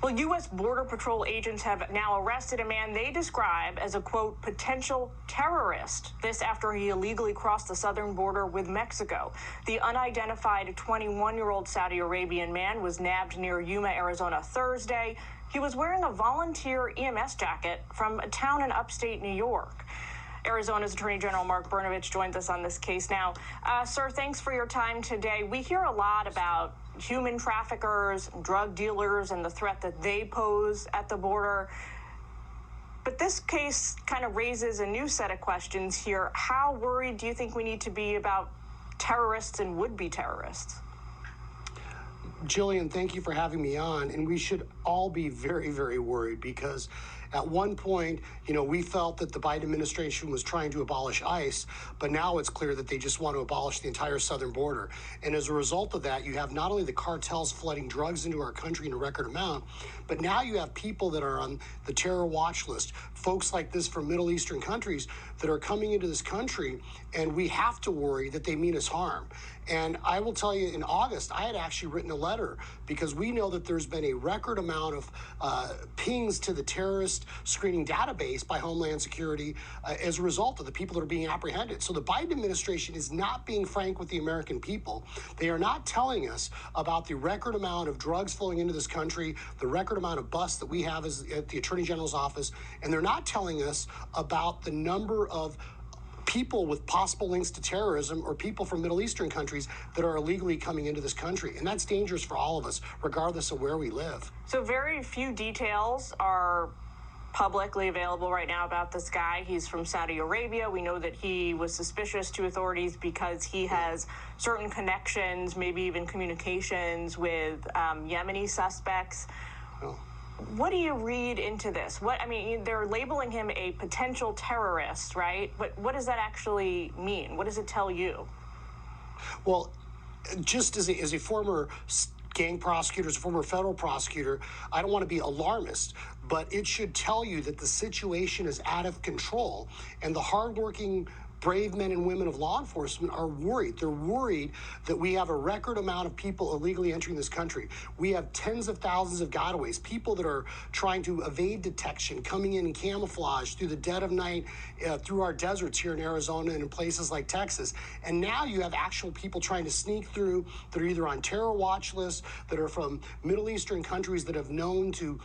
Well, U.S. Border Patrol agents have now arrested a man they describe as a, quote, potential terrorist. This after he illegally crossed the southern border with Mexico. The unidentified 21-year-old Saudi Arabian man was nabbed near Yuma, Arizona Thursday. He was wearing a volunteer EMS jacket from a town in upstate New York. Arizona's Attorney General Mark Brnovich joins us on this case now. Sir, thanks for your time today. We hear a lot about human traffickers, drug dealers, and the threat that they pose at the border. But this case kind of raises a new set of questions here. How worried do you think we need to be about terrorists and would-be terrorists? Jillian, thank you for having me on. And we should all be very, very worried because at one point, we felt that the Biden administration was trying to abolish ICE, but now it's clear that they just want to abolish the entire southern border. And as a result of that, you have not only the cartels flooding drugs into our country in a record amount, but now you have people that are on the terror watch list, folks like this from Middle Eastern countries that are coming into this country, and we have to worry that they mean us harm. And I will tell you, in August, I had actually written a letter because we know that there's been a record amount of pings to the terrorist screening database by Homeland Security as a result of the people that are being apprehended. So the Biden administration is not being frank with the American people. They are not telling us about the record amount of drugs flowing into this country, the record amount of busts that we have at the Attorney General's office, and they're not telling us about the number of people with possible links to terrorism or people from Middle Eastern countries that are illegally coming into this country. And that's dangerous for all of us, regardless of where we live. So very few details are publicly available right now about this guy. He's from Saudi Arabia. We know that he was suspicious to authorities because he has certain connections, maybe even communications with Yemeni suspects. Oh. What do you read into this? They're labeling him a potential terrorist, right? But what does that actually mean? What does it tell you? Well, just as a former gang prosecutor, as a former federal prosecutor, I don't want to be alarmist, but it should tell you that the situation is out of control, and the hardworking, brave men and women of law enforcement are worried. They're worried that we have a record amount of people illegally entering this country. We have tens of thousands of gotaways, people that are trying to evade detection, coming in camouflage through the dead of night, through our deserts here in Arizona and in places like Texas. And now you have actual people trying to sneak through that are either on terror watch lists, that are from Middle Eastern countries that have known to,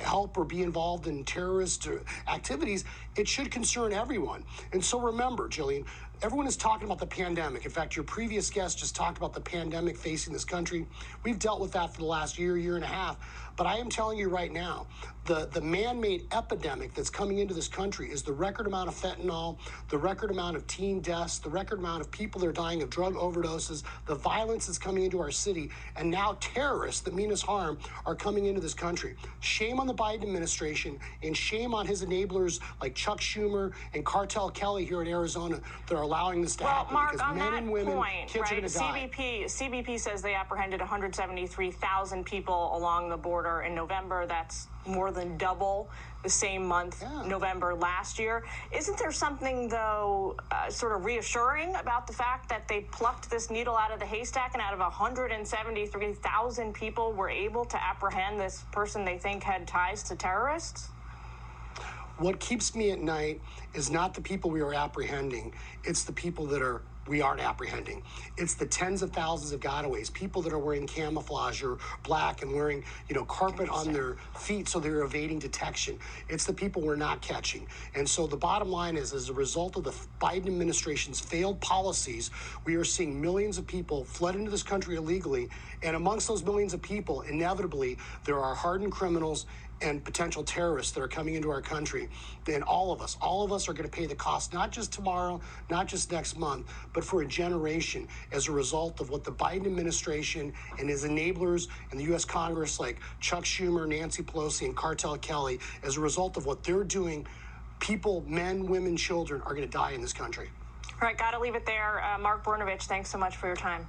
help or be involved in terrorist activities. It should concern everyone. And so remember, Jillian, everyone is talking about the pandemic. In fact, your previous guest just talked about the pandemic facing this country. We've dealt with that for the last year and a half. But I am telling you right now, the man-made epidemic that's coming into this country is the record amount of fentanyl, the record amount of teen deaths, the record amount of people that are dying of drug overdoses, the violence that's coming into our city, and now terrorists that mean us harm are coming into this country. Shame on the Biden administration, and shame on his enablers like Chuck Schumer and Cartel Kelly here in Arizona that are allowing this to happen. Mark, because men and women, kids are going to die. CBP says they apprehended 173,000 people along the border in November. That's more than double the same month, November last year. Isn't there something, though, sort of reassuring about the fact that they plucked this needle out of the haystack, and out of 173,000 people were able to apprehend this person they think had ties to terrorists? What keeps me at night is not the people we are apprehending. It's the people that we aren't apprehending. It's the tens of thousands of gotaways, people that are wearing camouflage or black and wearing, carpet on their feet so they're evading detection. It's the people we're not catching. And so the bottom line is, as a result of the Biden administration's failed policies, we are seeing millions of people flood into this country illegally. And amongst those millions of people, inevitably, there are hardened criminals and potential terrorists that are coming into our country. Then all of us are going to pay the cost, not just tomorrow, not just next month, but for a generation as a result of what the Biden administration and his enablers and the U.S. Congress like Chuck Schumer, Nancy Pelosi, and Cartel Kelly, as a result of what they're doing, people, men, women, children are going to die in this country. All right, got to leave it there. Mark Brnovich, thanks so much for your time.